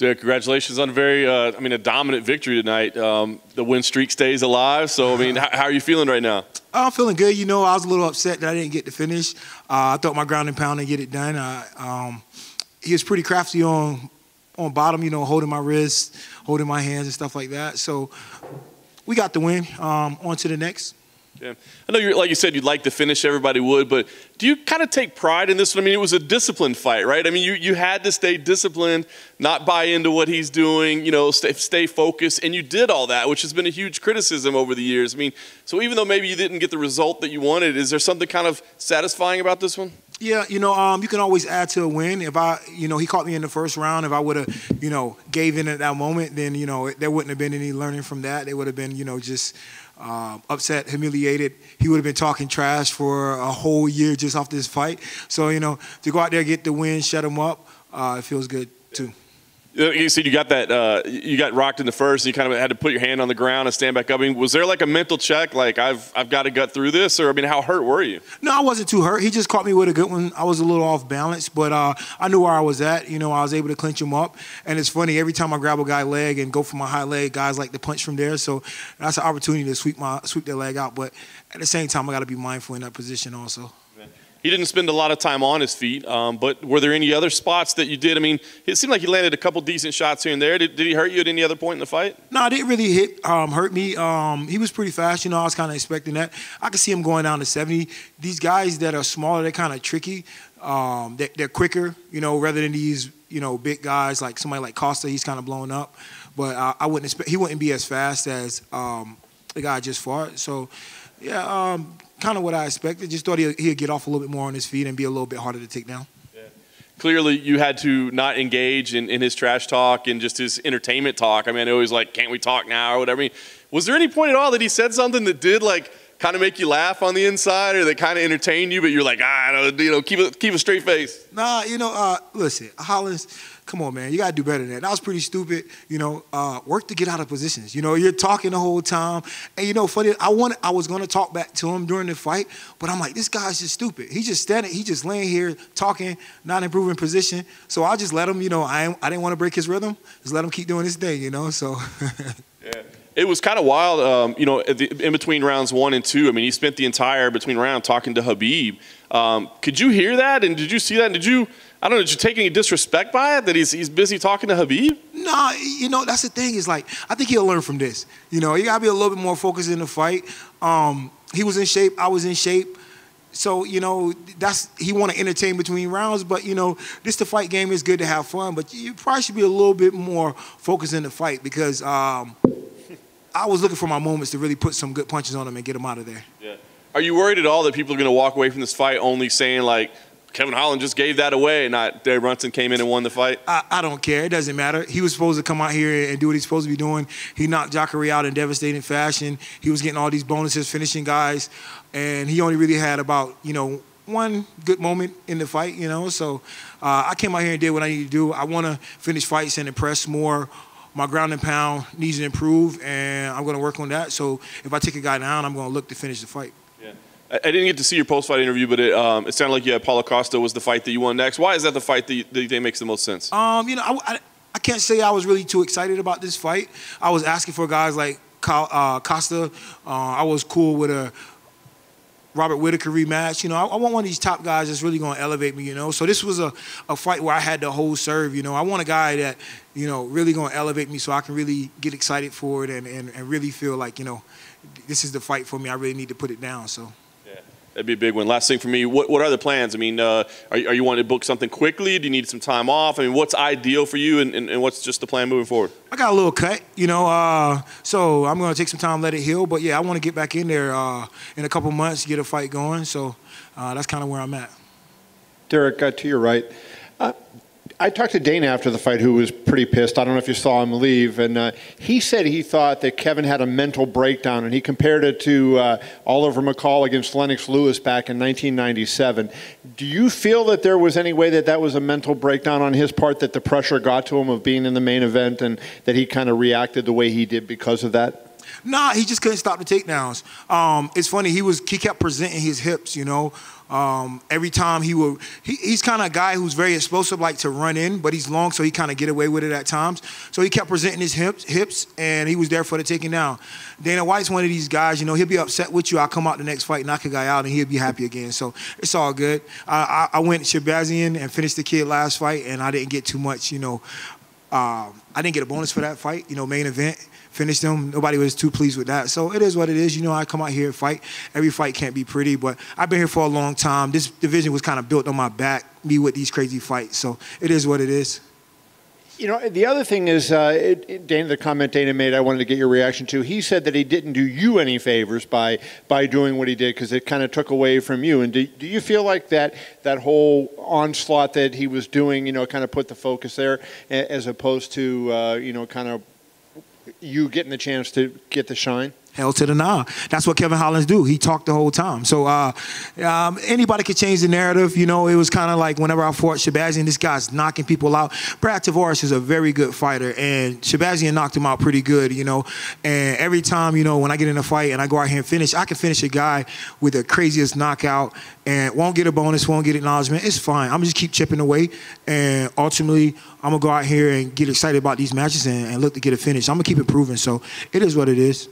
Yeah, congratulations on a very, a dominant victory tonight. The win streak stays alive. So, how are you feeling right now? I'm feeling good. You know, I was a little upset that I didn't get to finish. I thought my ground and pound and get it done. He was pretty crafty on bottom, you know, holding my wrists, holding my hands and stuff like that. So we got the win. On to the next. Yeah. I know, like you said, you'd like to finish, everybody would, but do you kind of take pride in this one? I mean, it was a disciplined fight, right? I mean, you had to stay disciplined, not buy into what he's doing, you know, stay focused, and you did all that, which has been a huge criticism over the years. I mean, so even though maybe you didn't get the result that you wanted, is there something kind of satisfying about this one? Yeah, you know, you can always add to a win. If he caught me in the first round. If I would have, you know, gave in at that moment, then, you know, there wouldn't have been any learning from that. They would have been, you know, just upset, humiliated. He would have been talking trash for a whole year just off this fight. So, you know, to go out there, get the win, shut him up, it feels good too. You said you got that, you got rocked in the first, and you kind of had to put your hand on the ground and stand back up. I mean, was there like a mental check, like I've got to gut through this, or I mean, how hurt were you? No, I wasn't too hurt. He just caught me with a good one. I was a little off balance, but I knew where I was at. You know, I was able to clinch him up, and it's funny, every time I grab a guy's leg and go for my high leg, guys like to punch from there. So that's an opportunity to sweep their leg out. But at the same time, I got to be mindful in that position also. He didn't spend a lot of time on his feet, but were there any other spots that you did? I mean, it seemed like he landed a couple decent shots here and there. Did he hurt you at any other point in the fight? No, it didn't really hurt me. He was pretty fast. You know, I was kind of expecting that. I could see him going down to 70. These guys that are smaller, they're kind of tricky. They're quicker, you know, rather than these, you know, big guys like somebody like Costa. He's kind of blown up. But I wouldn't expect, he wouldn't be as fast as the guy just fought. So, yeah, kind of what I expected. Just thought he'd get off a little bit more on his feet and be a little bit harder to take down. Yeah. Clearly, you had to not engage in his trash talk and just his entertainment talk. I mean, it was like, can't we talk now or whatever. I mean, was there any point at all that he said something that did like kind of make you laugh on the inside, or that kind of entertained you, but you're like, you know, keep a straight face? Nah, you know, listen, Hollands, come on, man, you gotta do better than that. That was pretty stupid. You know, work to get out of positions. You know, you're talking the whole time, and you know, funny, I was gonna talk back to him during the fight, but I'm like, this guy's just stupid. He's just standing, he's just laying here talking, not improving position. So I just let him. You know, I didn't want to break his rhythm. Just let him keep doing his thing. You know, so. Yeah. It was kind of wild, you know, in between rounds 1 and 2. I mean, he spent the entire between round talking to Khabib. Could you hear that? And did you see that? And did you take any disrespect by it, that he's busy talking to Khabib? No, you know, that's the thing. Is like, I think he'll learn from this. You know, you got to be a little bit more focused in the fight. He was in shape. I was in shape. So, you know, he want to entertain between rounds, but, you know, the fight game is good to have fun, but you probably should be a little bit more focused in the fight, because I was looking for my moments to really put some good punches on him and get him out of there. Yeah. Are you worried at all that people are going to walk away from this fight only saying, like, Kevin Holland just gave that away and not Brunson came in and won the fight? I don't care. It doesn't matter. He was supposed to come out here and do what he's supposed to be doing. He knocked Jacare out in devastating fashion. He was getting all these bonuses, finishing guys, and he only really had about, you know, one good moment in the fight, you know. So I came out here and did what I needed to do. I want to finish fights and impress more. My ground and pound needs to improve, and I'm going to work on that. So if I take a guy down, I'm going to look to finish the fight. Yeah. I didn't get to see your post-fight interview, but it sounded like Paulo Costa was the fight that you won next. Why is that the fight that you think makes the most sense? You know, I can't say I was really too excited about this fight. I was asking for guys like Costa. I was cool with a Robert Whittaker rematch. You know, I want one of these top guys that's really going to elevate me, you know. So this was a fight where I had to hold serve, you know. I want a guy that, you know, really going to elevate me so I can really get excited for it and really feel like, you know, this is the fight for me. I really need to put it down, so. Yeah, that'd be a big one. Last thing for me, what are the plans? I mean, are you wanting to book something quickly? Do you need some time off? I mean, what's ideal for you, and what's just the plan moving forward? I got a little cut, you know, so I'm going to take some time, let it heal. But, yeah, I want to get back in there in a couple months, get a fight going. So that's kind of where I'm at. Derek, to your right. I talked to Dana after the fight, who was pretty pissed. I don't know if you saw him leave. And he said he thought that Kevin had a mental breakdown, and he compared it to Oliver McCall against Lennox Lewis back in 1997. Do you feel that there was any way that that was a mental breakdown on his part, that the pressure got to him of being in the main event, and that he kind of reacted the way he did because of that? Nah, he just couldn't stop the takedowns. It's funny. He kept presenting his hips. Every time he's kind of a guy who's very explosive, like to run in, but he's long, so he kind of get away with it at times. So he kept presenting his hips, and he was there for the taking down. Dana White's one of these guys, he'll be upset with you. I'll come out the next fight, knock a guy out, and he'll be happy again. So it's all good. I went Shabazian and finished the kid last fight, and I didn't get too much, I didn't get a bonus for that fight, main event. Finished them. Nobody was too pleased with that. So it is what it is. I come out here and fight. Every fight can't be pretty, but I've been here for a long time. This division was kind of built on my back, me with these crazy fights. So it is what it is. The other thing is, Dana, the comment Dana made, I wanted to get your reaction to. He said that he didn't do you any favors by doing what he did because it kind of took away from you. And do you feel like that whole onslaught that he was doing, kind of put the focus there as opposed to, kind of you getting the chance to get the shine? Hell to the nah. That's what Kevin Hollands do. He talked the whole time. So anybody could change the narrative. It was kind of like whenever I fought Shabazian, this guy's knocking people out. Brad Tavares is a very good fighter, and Shabazian knocked him out pretty good, And every time, when I get in a fight and I go out here and finish, I can finish a guy with the craziest knockout and won't get a bonus, won't get acknowledgement. It's fine. I'm just keep chipping away, and ultimately, I'm going to go out here and get excited about these matches and look to get a finish. I'm going to keep improving. So it is what it is.